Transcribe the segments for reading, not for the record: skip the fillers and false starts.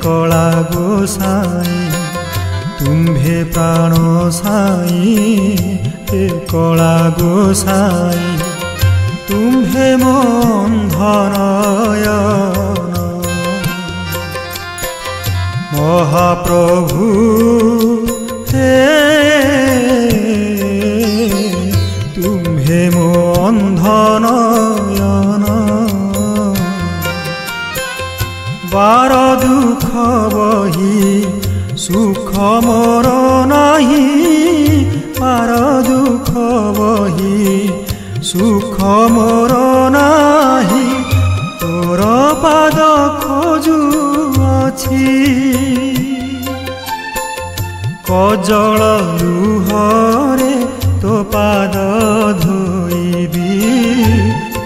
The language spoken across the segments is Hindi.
कला गोसाई तुम्भे प्राण साई हे कला गोसाई तुम्भे मन धनयन महाप्रभु हे तुम्भे मन धनयन बार दुख बही सुख मोर नाही बार दुख बही सुख मोर नाही तोर पाद खोजुअछि कजल लुहरे तो पाद धोइबी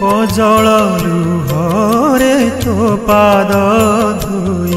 कजल लुहरे तो पाद धोइबी